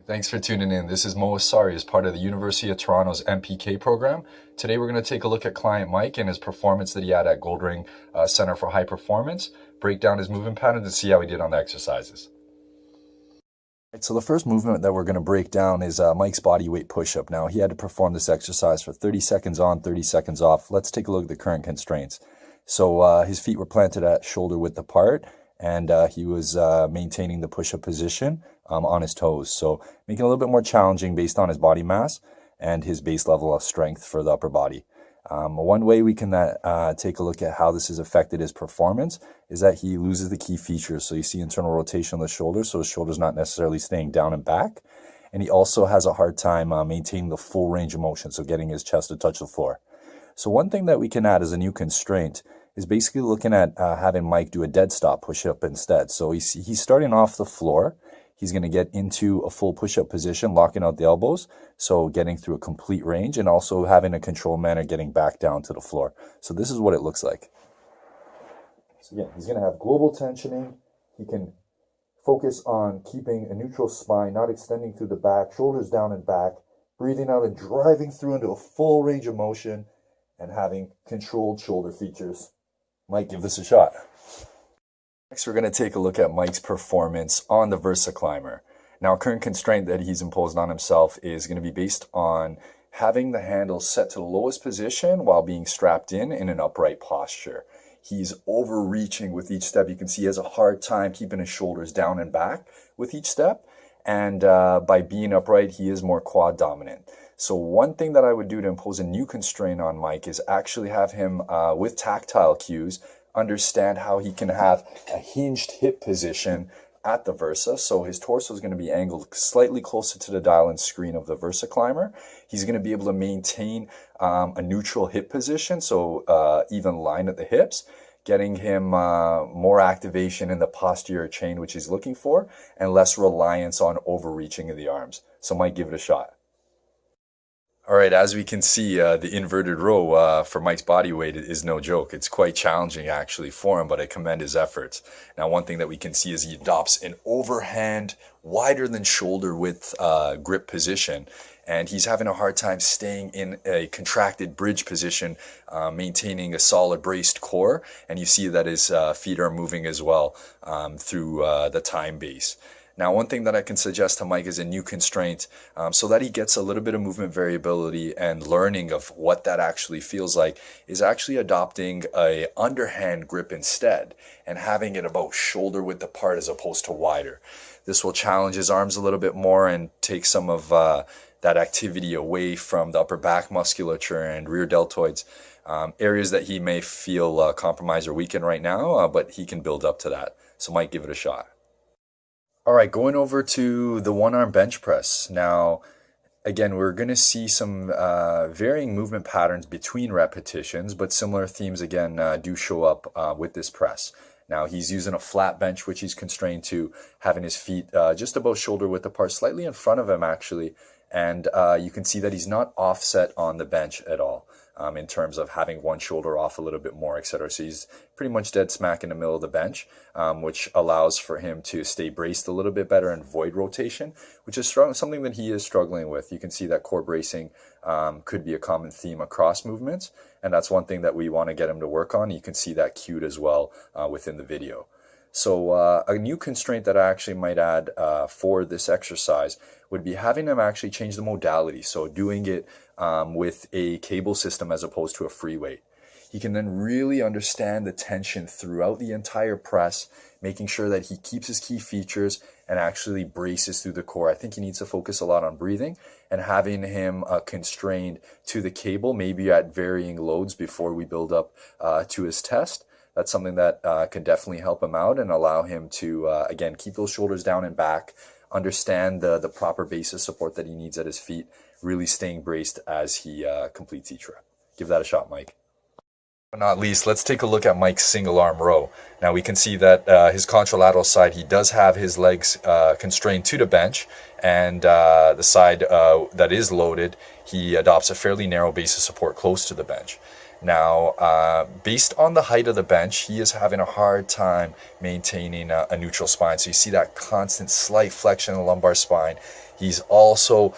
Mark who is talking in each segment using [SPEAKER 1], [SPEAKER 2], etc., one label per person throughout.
[SPEAKER 1] Thanks for tuning in. This is Mo Asari as part of the University of Toronto's MPK program. Today we're going to take a look at client Mike and his performance that he had at Goldring Center for High Performance, break down his movement patterns, and see how he did on the exercises. So the first movement that we're going to break down is Mike's body weight push-up. Now he had to perform this exercise for 30 seconds on, 30 seconds off. Let's take a look at the current constraints. So his feet were planted at shoulder width apart, and he was maintaining the push-up position on his toes. So making it a little bit more challenging based on his body mass and his base level of strength for the upper body. One way we can take a look at how this has affected his performance is that he loses the key features. So you see internal rotation of the shoulders, so his shoulder's not necessarily staying down and back. And he also has a hard time maintaining the full range of motion, so getting his chest to touch the floor. So one thing that we can add as a new constraint is basically looking at having Mike do a dead stop push-up instead. So he's starting off the floor. He's going to get into a full push-up position, locking out the elbows, so getting through a complete range, and also having a controlled manner getting back down to the floor. So this is what it looks like. So again, he's going to have global tensioning. He can focus on keeping a neutral spine, not extending through the back, shoulders down and back, breathing out and driving through into a full range of motion, and having controlled shoulder features. Mike, give this a shot. Next, we're going to take a look at Mike's performance on the VersaClimber. Now, a current constraint that he's imposed on himself is going to be based on having the handle set to the lowest position while being strapped in an upright posture. He's overreaching with each step. You can see he has a hard time keeping his shoulders down and back with each step. And by being upright, he is more quad dominant. So one thing that I would do to impose a new constraint on Mike is actually have him, with tactile cues, understand how he can have a hinged hip position at the Versa. So his torso is going to be angled slightly closer to the dial and screen of the VersaClimber. He's going to be able to maintain a neutral hip position, so even line at the hips, getting him more activation in the posterior chain, which he's looking for, and less reliance on overreaching of the arms. So Mike, give it a shot. All right, as we can see, the inverted row for Mike's body weight is no joke. It's quite challenging actually for him, but I commend his efforts. Now, one thing that we can see is he adopts an overhand, wider than shoulder width grip position, and he's having a hard time staying in a contracted bridge position, maintaining a solid braced core, and you see that his feet are moving as well through the time base. Now, one thing that I can suggest to Mike is a new constraint so that he gets a little bit of movement variability and learning of what that actually feels like is actually adopting a underhand grip instead and having it about shoulder width apart as opposed to wider. This will challenge his arms a little bit more and take some of that activity away from the upper back musculature and rear deltoids, areas that he may feel compromised or weakened right now, but he can build up to that. So Mike, give it a shot. All right, going over to the one-arm bench press. Now, again, we're going to see some varying movement patterns between repetitions, but similar themes, again, do show up with this press. Now, he's using a flat bench, which he's constrained to having his feet just above shoulder width apart, slightly in front of him, actually. And you can see that he's not offset on the bench at all. In terms of having one shoulder off a little bit more, etc. So he's pretty much dead smack in the middle of the bench, which allows for him to stay braced a little bit better and avoid rotation, which is something that he is struggling with. You can see that core bracing could be a common theme across movements, and that's one thing that we want to get him to work on. You can see that cued as well within the video. So a new constraint that I actually might add for this exercise would be having him actually change the modality. So doing it with a cable system as opposed to a free weight. He can then really understand the tension throughout the entire press, making sure that he keeps his key features and actually braces through the core. I think he needs to focus a lot on breathing and having him constrained to the cable, maybe at varying loads before we build up to his test. That's something that can definitely help him out and allow him to, again, keep those shoulders down and back, understand the proper base of support that he needs at his feet, really staying braced as he completes each rep. Give that a shot, Mike. But not least, let's take a look at Mike's single arm row. Now we can see that his contralateral side, he does have his legs constrained to the bench, and the side that is loaded, he adopts a fairly narrow base of support close to the bench. Now, based on the height of the bench, he is having a hard time maintaining a neutral spine. So you see that constant slight flexion in the lumbar spine. He's also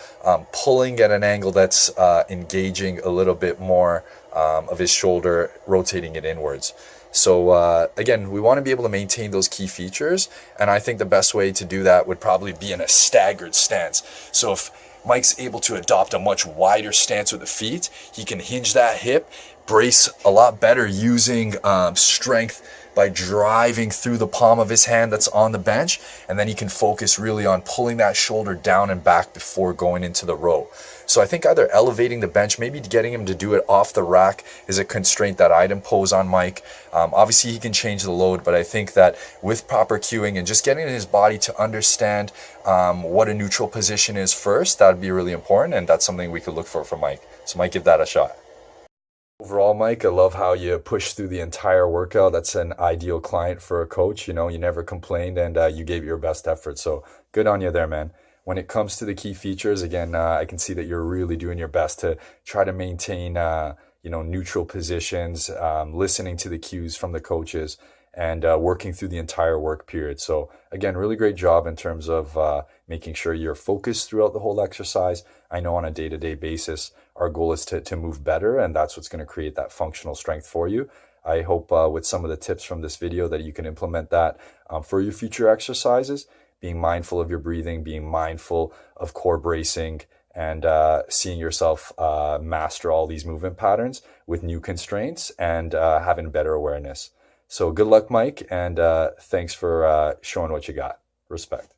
[SPEAKER 1] pulling at an angle that's engaging a little bit more of his shoulder, rotating it inwards. So again, we want to be able to maintain those key features, and I think the best way to do that would probably be in a staggered stance. So if Mike's able to adopt a much wider stance with the feet, he can hinge that hip, brace a lot better using strength by driving through the palm of his hand that's on the bench, and then he can focus really on pulling that shoulder down and back before going into the row. So I think either elevating the bench, maybe getting him to do it off the rack is a constraint that I'd impose on Mike. Obviously he can change the load, but I think that with proper cueing and just getting his body to understand what a neutral position is first, that would be really important, and that's something we could look for Mike. So Mike, give that a shot. Overall, Mike, I love how you pushed through the entire workout. That's an ideal client for a coach. You know, you never complained, and you gave your best effort. So good on you there, man. When it comes to the key features, again, I can see that you're really doing your best to try to maintain, neutral positions, listening to the cues from the coaches, and working through the entire work period. So again, really great job in terms of making sure you're focused throughout the whole exercise. I know on a day-to-day basis, our goal is to move better, and that's what's going to create that functional strength for you. I hope with some of the tips from this video that you can implement that for your future exercises, being mindful of your breathing, being mindful of core bracing, and seeing yourself master all these movement patterns with new constraints and having better awareness. So good luck, Mike, and thanks for showing what you got. Respect.